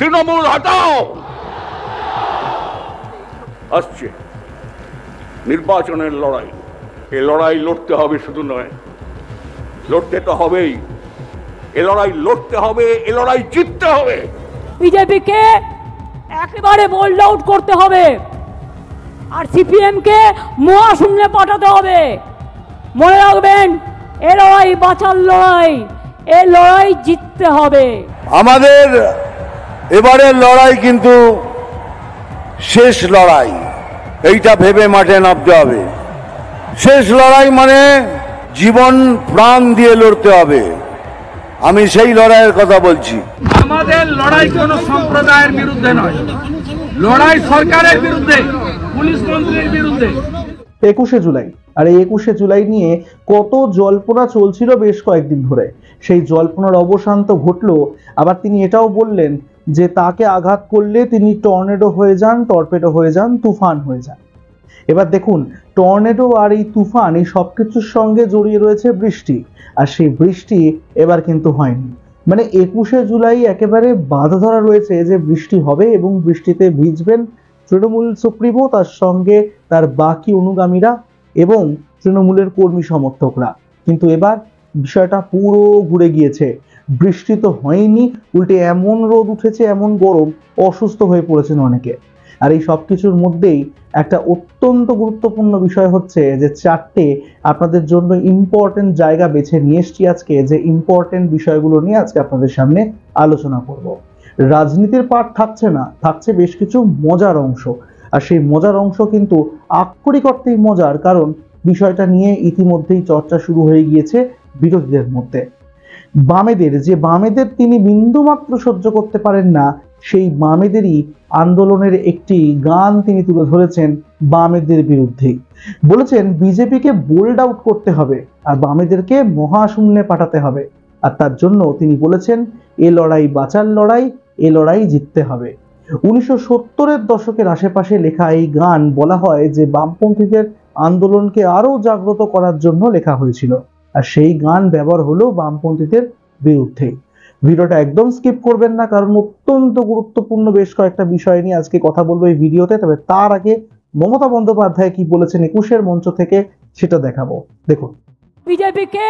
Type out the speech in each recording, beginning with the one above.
তৃণমূল হটাও। আসছে নির্বাচনের লড়াই। এই লড়াই লড়তে হবে, শুধু নয়, লড়তে তো হবেই। এ লড়াই লড়তে হবে, এ লড়াই জিততে হবে। বিজেপিকে একেবারে বোল্ড আউট করতে হবে, আর সিপিএমকে মহাশূন্যে পাঠাতে হবে। মনে রাখবেন, এ লড়াই বাঁচার লড়াই, এ লড়াই জিততে হবে। আমাদের এবারের লড়াই কিন্তু শেষ লড়াই, এইটা ভেবে মাঠে নামতে হবে। শেষ লড়াই মানে জীবন প্রাণ দিয়ে লড়তে হবে। আমি সেই লড়াইয়ের কথা বলছি। আমাদের লড়াই কোনো সম্প্রদায়ের বিরুদ্ধে নয়, লড়াই সরকারের বিরুদ্ধে, পুলিশ মন্ত্রীর বিরুদ্ধে। 21শে জুলাই, আর এই 21শে জুলাই নিয়ে কত জল্পনা চলছিল বেশ কয়েকদিন ধরে। সেই জল্পনার অবসান তো ঘটলো। আবার তিনি এটাও বললেন যে তাকে আঘাত করলে তিনি টর্নেডো হয়ে যান, টর্পেডো হয়ে যান, তুফান হয়ে যান। এবার দেখুন, টর্নেডো আর এই তুফান, এই সব কিছুর সঙ্গে জড়িয়ে রয়েছে বৃষ্টি, আর সেই বৃষ্টি এবার কিন্তু হয়নি। মানে 21শে জুলাই একেবারে বাধা ধরা রয়েছে যে বৃষ্টি হবে এবং বৃষ্টিতে ভিজবেন তৃণমূল সুপ্রিমো, তার সঙ্গে তার বাকি অনুগামীরা এবং তৃণমূলের কর্মী সমর্থকরা। কিন্তু এবার বিষয়টা পুরো ঘুরে গিয়েছে। বৃষ্টি তো হয়নি, উল্টে এমন রোদ উঠেছে, এমন গরম, অসুস্থ হয়ে পড়েছেন অনেকে। আর এই সব কিছুর মধ্যেই একটা অত্যন্ত গুরুত্বপূর্ণ বিষয় হচ্ছে যে 4টে আপনাদের জন্য ইম্পর্টেন্ট জায়গা বেছে নিয়ে এসছি আজকে, যে ইম্পর্টেন্ট বিষয়গুলো নিয়ে আজকে আপনাদের সামনে আলোচনা করব। রাজনীতির পাঠ থাকছে না, থাকছে বেশ কিছু মজার অংশ। আর সেই মজার অংশ কিন্তু আক্ষরিক অর্থেই মজার, কারণ বিষয়টা নিয়ে ইতিমধ্যেই চর্চা শুরু হয়ে গিয়েছে বিরোধীদের মধ্যে। বামেদের তিনি বিন্দুমাত্র সহ্য করতে পারেন না, সেই বামেদেরই আন্দোলনের একটি গান তিনি তুলে ধরেছেন বামেদের বিরুদ্ধে। বলেছেন বিজেপিকে বোল্ড আউট করতে হবে আর বামেদেরকে মহাশূন্যে পাঠাতে হবে। আর তার জন্য তিনি বলেছেন এ লড়াই বাঁচার লড়াই, এ লড়াই জিততে হবে। 1970-এর দশকের আশেপাশে লেখা এই গান বলা হয় যে বামপন্থীদের আন্দোলনকে আরো জাগ্রত করার জন্য লেখা হয়েছিল, আর সেই গান ব্যবহার হলো বামপন্থীদের বিরুদ্ধে। ভিডিওটা একদম স্কিপ করবেন না, কারণ অত্যন্ত গুরুত্বপূর্ণ বেশ কয়েকটা বিষয় নিয়ে আজকে কথা বলবো এই ভিডিওতে। তবে তার আগে মমতা বন্দ্যোপাধ্যায় কি বলেছেন 21-এর মঞ্চ থেকে সেটা দেখাবো, দেখুন। বিজেপিকে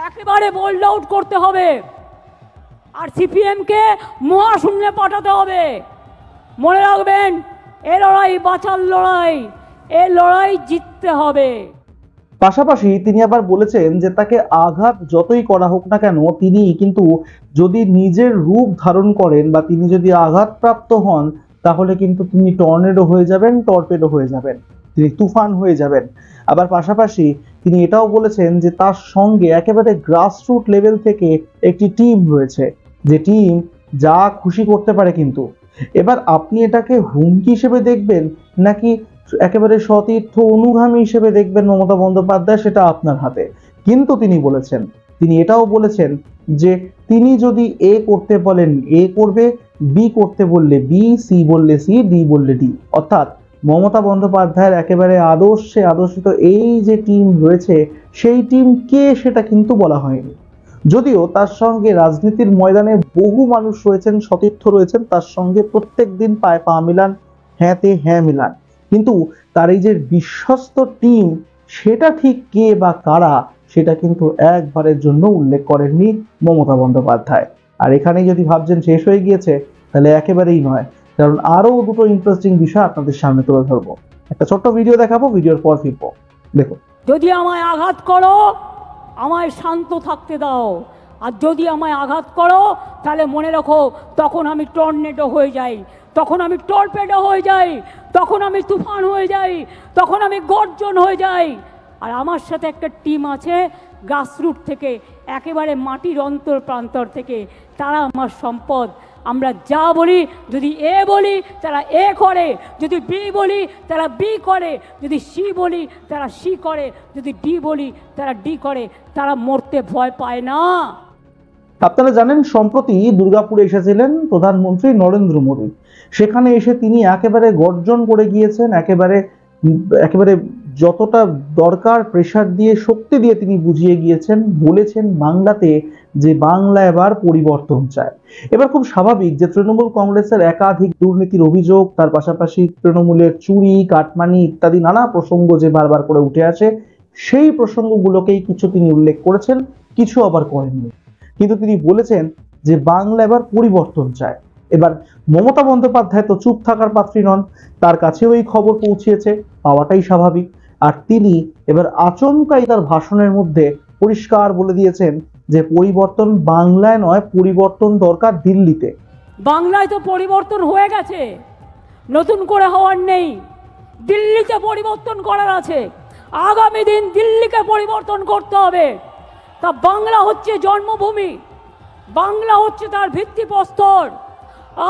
একেবারে বোল্ড আউট করতে হবে, আর সিপিএমকে মহাশূন্যে পাঠাতে হবে। মনে রাখবেন, এ লড়াই বাঁচার লড়াই, এ লড়াই জিততে হবে। পাশাপাশি তিনি আবার বলেছেন যে তাকে আঘাত যতই করা হোক না কেন, তিনি কিন্তু যদি নিজের রূপ ধারণ করেন বা তিনি যদি আঘাতপ্রাপ্ত হন, তাহলে কিন্তু তিনি টর্নেডো হয়ে যাবেন, টর্পেডো হয়ে যাবেন, তিনি তুফান হয়ে যাবেন। আবার পাশাপাশি তিনি এটাও বলেছেন যে তার সঙ্গে একেবারে গ্রাসরুট লেভেল থেকে একটি টিম রয়েছে, যে টিম যা খুশি করতে পারে। কিন্তু এবার আপনি এটাকে হুমকি হিসেবে দেখবেন নাকি একেবারে সতীর্থ অনুগামী হিসেবে দেখবেন মমতা বন্দ্যোপাধ্যায়, সেটা আপনার হাতে। কিন্তু তিনি এটাও বলেছেন যে তিনি যদি এ করতে বলেন এ করবে, বি করতে বললে বি, সি বললে সি, ডি বললে ডি। অর্থাৎ মমতা বন্দ্যোপাধ্যায়ের একেবারে আদর্শিত এই যে টিম রয়েছে, সেই টিম কে সেটা কিন্তু বলা হয়নি। যদিও তার সঙ্গে রাজনীতির ময়দানে বহু মানুষ রয়েছেন, সতীর্থ রয়েছেন, তার সঙ্গে প্রত্যেক দিন পায়ে পা মিলান, হ্যাঁতে হ্যাঁ মিলান, কিন্তু তার এই যে বিশ্বস্ত টিম, সেটা ঠিক কে বা কারা, সেটা কিন্তু একবারের জন্য উল্লেখ করেননি মমতা বন্দ্যোপাধ্যায়। আর এখানেই যদি ভাবছেন শেষ হয়ে গিয়েছে, তাহলে একেবারেই নয়, কারণ আরো দুটো ইন্টারেস্টিং বিষয় আপনাদের সামনে তুলে ধরবো। একটা ছোট্ট ভিডিও দেখাবো, ভিডিওর পর ফিরবো, দেখুন। যদি আমায় আঘাত করো, আমায় শান্ত থাকতে দাও, আর যদি আমায় আঘাত করো তাহলে মনে রাখো তখন আমি টর্নেডো হয়ে যাই, তখন আমি টর্পেডো হয়ে যাই, তখন আমি তুফান হয়ে যাই, তখন আমি গর্জন হয়ে যাই। আর আমার সাথে একটা টিম আছে গ্রাসরুট থেকে, একেবারে মাটির অন্তর প্রান্তর থেকে, তারা আমার সম্পদ। আমরা যা বলি, যদি এ বলি তারা এ করে, যদি বি বলি তারা বি করে, যদি সি বলি তারা সি করে, যদি ডি বলি তারা ডি করে। তারা মরতে ভয় পায় না। আপনারা জানেন সম্প্রতি দুর্গাপুরে এসেছিলেন প্রধানমন্ত্রী নরেন্দ্র মোদী। সেখানে এসে তিনি একেবারে গর্জন করে গিয়েছেন, একেবারে যতটা দরকার প্রেসার দিয়ে শক্তি দিয়ে তিনি বুঝিয়ে গিয়েছেন, বলেছেন বাংলাতে যে বাংলা এবার পরিবর্তন চায়। এবার খুব স্বাভাবিক যে তৃণমূল কংগ্রেসের একাধিক দুর্নীতির অভিযোগ, তার পাশাপাশি তৃণমূলের চুরি, কাটমানি ইত্যাদি নানা প্রসঙ্গ যে বারবার করে উঠে আসে, সেই প্রসঙ্গগুলোকেই কিছু তিনি উল্লেখ করেছেন, কিছু আবার করেননি। কিন্তু তিনি বলেছেন যে বাংলা এবার পরিবর্তন চায়। এবার মমতা বন্দ্যোপাধ্যায় তো চুপ থাকার পাত্রী নন, তার কাছেও এই খবর পৌঁছিয়েছে, পাওয়াটাই স্বাভাবিক। আর তিনি এবার আচমকাই তার ভাষণের মধ্যে পরিষ্কার বলে দিয়েছেন যে পরিবর্তন বাংলায় নয়, পরিবর্তন দরকার দিল্লিতে। বাংলায় তো পরিবর্তন হয়ে গেছে, নতুন করে হওয়ার নেই, দিল্লিতে পরিবর্তন করার আছে। আগামী দিন দিল্লিকে পরিবর্তন করতে হবে। তা বাংলা হচ্ছে জন্মভূমি, বাংলা হচ্ছে তার ভিত্তিপ্রস্তর।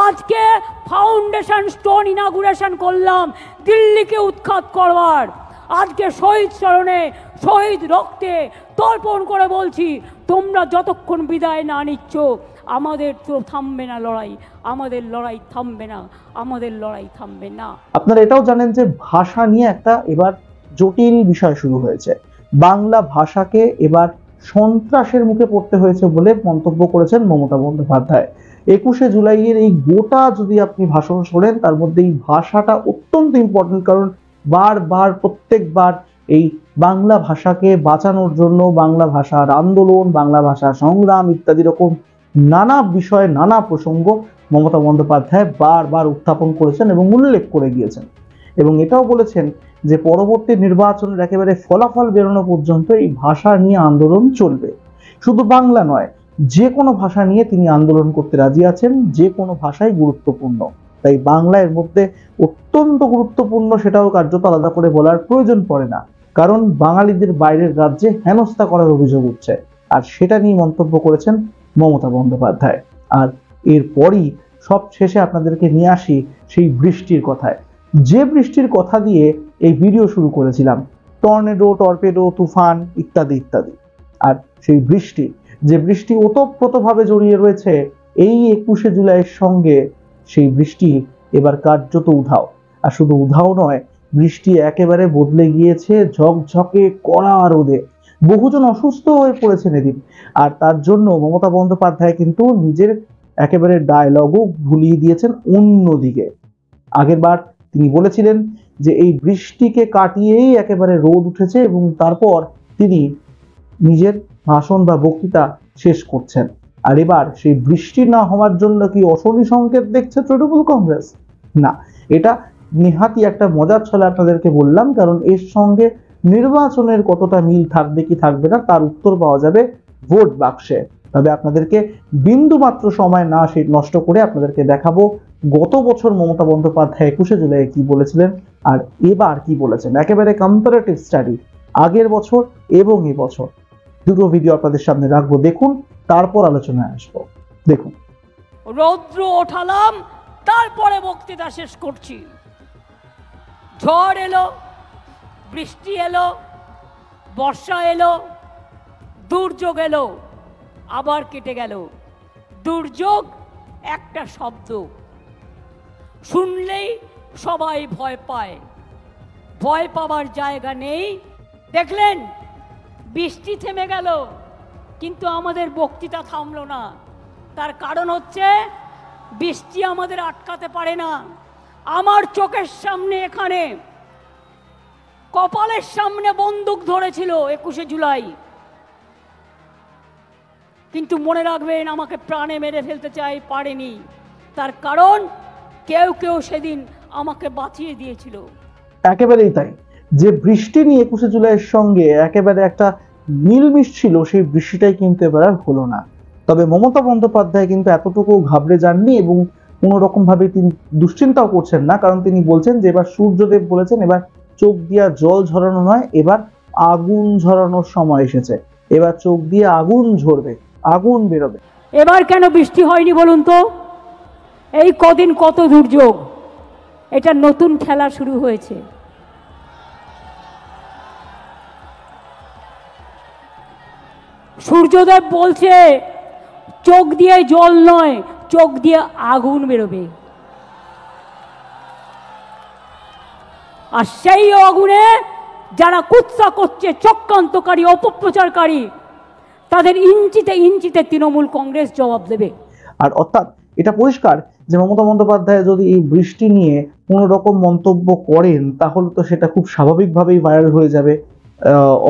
আজকে ফাউন্ডেশন স্টোন ইনাগুরেশন করলাম দিল্লিকে উৎখাত করবার। আজকে শহীদ স্মরণে, শহীদ রক্তে তর্পণ করে বলছি, তোমরা যতক্ষণ বিদায় না নিচ্ছ আমাদের তো থামবে না লড়াই, আমাদের লড়াই থামবে না, আমাদের লড়াই থামবে না। আপনারা এটাও জানেন যে ভাষা নিয়ে একটা এবার জটিল বিষয় শুরু হয়েছে। বাংলা ভাষাকে এবার সন্ত্রাসের মুখে পড়তে হয়েছে বলে মন্তব্য করেছেন মমতা বন্দ্যোপাধ্যায়। 21শে জুলাইয়ের এই গোটা যদি আপনি ভাষণ শোনেন, তার মধ্যে এই ভাষাটা অত্যন্ত ইম্পর্টেন্ট, কারণ বারবার প্রত্যেকবার এই বাংলা ভাষাকে বাঁচানোর জন্য বাংলা ভাষার আন্দোলন, বাংলা ভাষা সংগ্রাম ইত্যাদি রকম নানা বিষয়, নানা প্রসঙ্গ মমতা বন্দ্যোপাধ্যায় বারবার উত্থাপন করেছেন এবং উল্লেখ করে গিয়েছেন। এবং এটাও বলেছেন যে পরবর্তী নির্বাচনের একেবারে ফলাফল বেরোনো পর্যন্ত এই ভাষা নিয়ে আন্দোলন চলবে। শুধু বাংলা নয়, যে কোনো ভাষা নিয়ে তিনি আন্দোলন করতে রাজি আছেন, যে কোনো ভাষাই গুরুত্বপূর্ণ। তাই বাংলা এর মধ্যে অত্যন্ত গুরুত্বপূর্ণ, সেটাও কার্যত আলাদা করে বলার প্রয়োজন পড়ে না, কারণ বাঙালিদের বাইরের রাজ্যে হেনস্থা করার অভিযোগ উঠছে। আর সেটা নিয়ে মন্তব্য করেছেন মমতা বন্দ্যোপাধ্যায়। আর এরপরই সব শেষে আপনাদেরকে নিয়ে আসি সেই বৃষ্টির কথায়, যে বৃষ্টির কথা দিয়ে এই ভিডিও শুরু করেছিলাম, টর্নেডো, টর্পেডো, তুফান ইত্যাদি ইত্যাদি। আর সেই বৃষ্টি, যে বৃষ্টি ওতপ্রোতভাবে জড়িয়ে রয়েছে এই 21শে জুলাইয়ের সঙ্গে, সেই বৃষ্টি এবার কার্যত উধাও। আর শুধু উধাও নয়, বৃষ্টি একেবারে বদলে গিয়েছে ঝকঝকে কড়া রোদে। বহুজন অসুস্থ হয়ে পড়েছেন এদিন। আর তার জন্য মমতা বন্দ্যোপাধ্যায় কিন্তু নিজের একেবারে ডায়লগও ভুলিয়ে দিয়েছেন অন্যদিকে। আগের বার তিনি বলেছিলেন যে এই বৃষ্টিকে কাটিয়েই একেবারে রোদ উঠেছে এবং তারপর তিনি নিজের ভাষণ বা বক্তৃতা শেষ করছেন। আর এবার সেই বৃষ্টি না হওয়ার জন্য কি অশনি সংকেত দেখছে তৃণমূল কংগ্রেস? না, এটা নেহাতি একটা মজার ছলে আপনাদেরকে বললাম, কারণ এর সঙ্গে নির্বাচনের কতটা মিল থাকবে কি থাকবে না তার উত্তর পাওয়া যাবে ভোট বাক্সে। তবে আপনাদেরকে বিন্দু মাত্র সময় না নষ্ট করে আপনাদেরকে দেখাবো গত বছর মমতা বন্দ্যোপাধ্যায় 21শে জুলাই কি বলেছিলেন আর এবার কি বলেছেন। একেবারে কম্পারেটিভ স্টাডি, আগের বছর এবং এই বছর, দুটো ভিডিও আপনাদের সামনে রাখবো, দেখুন, তারপর আলোচনায় আসবো। দেখুন। রৌদ্র ওঠালাম, তারপরে বক্তৃতা শেষ করছি। ঝড় এলো, বৃষ্টি এলো, বর্ষা এলো, দুর্যোগ এলো, আবার কেটে গেল। দুর্যোগ একটা শব্দ, শুনলেই সবাই ভয় পায়, ভয় পাবার জায়গা নেই। দেখলেন বৃষ্টি থেমে গেল, কিন্তু আমাদের বক্তৃতা থামলো না। তার কারণ হচ্ছে বৃষ্টি আমাদের আটকাতে পারে না। আমার চোখের সামনে, এখানে কপালের সামনে বন্দুক ধরেছিল 21শে জুলাই, কিন্তু মনে রাখবেন আমাকে প্রাণে মেরে ফেলতে চাই, পারেনি। তার কারণ কেউ কেউ সেদিন আমাকে বাঁচিয়ে দিয়েছিল। একেবারেই তাই, যে বৃষ্টি নিয়ে 21শে জুলাইয়ের সঙ্গে একেবারে একটা মিলমিশ ছিল, সেই বৃষ্টিটাই কিন্তু এবার আর হলো না। তবে মমতা বন্দ্যোপাধ্যায় কিন্তু এতটুকু ঘাবড়ে যাননি এবং কোনো রকম ভাবে তিনি দুশ্চিন্তাও করছেন না, কারণ তিনি বলছেন যে এবার সূর্যদেব বলেছেন এবার চোখ দিয়া জল ঝরানো নয়, এবার আগুন ঝরানোর সময় এসেছে। এবার চোখ দিয়ে আগুন ঝরবে, আগুন বেরোবে। এবার কেন বৃষ্টি হয়নি বলুন তো? এই কদিন কত দুর্যোগ, এটা নতুন খেলা শুরু হয়েছে। সূর্যদেব বলছে চোখ দিয়ে জল নয়, চোখ দিয়ে আগুন বেরোবে। আর সেই আগুনে যারা কুৎসা করছে, চক্রান্তকারী, অপপ্রচারকারী, তাদের ইঞ্চিতে ইঞ্চিতে তৃণমূল কংগ্রেস জবাব দেবে। আর অর্থাৎ এটা পরিষ্কার যে মমতা বন্দ্যোপাধ্যায় যদি এই বৃষ্টি নিয়ে কোনো রকম মন্তব্য করেন তাহলে তো সেটা খুব স্বাভাবিকভাবেই ভাইরাল হয়ে যাবে।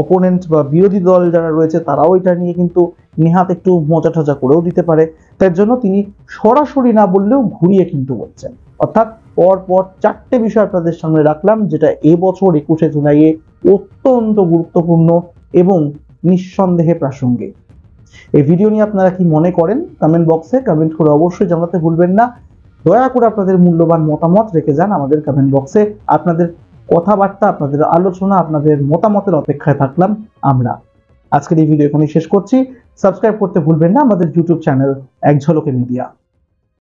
অপোনেন্ট বা বিরোধী দল যারা রয়েছে তারাও এটা নিয়ে কিন্তু নেহাত একটু মজা টজা করেও দিতে পারে। তার জন্য তিনি সরাসরি না বললেও ঘুরিয়ে কিন্তু বলছেন। অর্থাৎ পর 4টে বিষয় আপনাদের সামনে রাখলাম, যেটা এবছর 21শে জুলাইয়ে অত্যন্ত গুরুত্বপূর্ণ এবং নিঃসন্দেহে প্রাসঙ্গিক। এই ভিডিও নিয়ে আপনারা কি মনে করেন কমেন্ট বক্সে কমেন্ট করে অবশ্যই জানাতে ভুলবেন না। দয়া করে আপনাদের মূল্যবান মতামত রেখে যান আমাদের কমেন্ট বক্সে। আপনাদের কথাবার্তা, আপনাদের আলোচনা, আপনাদের মতামতের অপেক্ষায় থাকলাম আমরা। আজকের এই ভিডিও এখানেই শেষ করছি। সাবস্ক্রাইব করতে ভুলবেন না আমাদের ইউটিউব চ্যানেল এক ঝলকে মিডিয়া।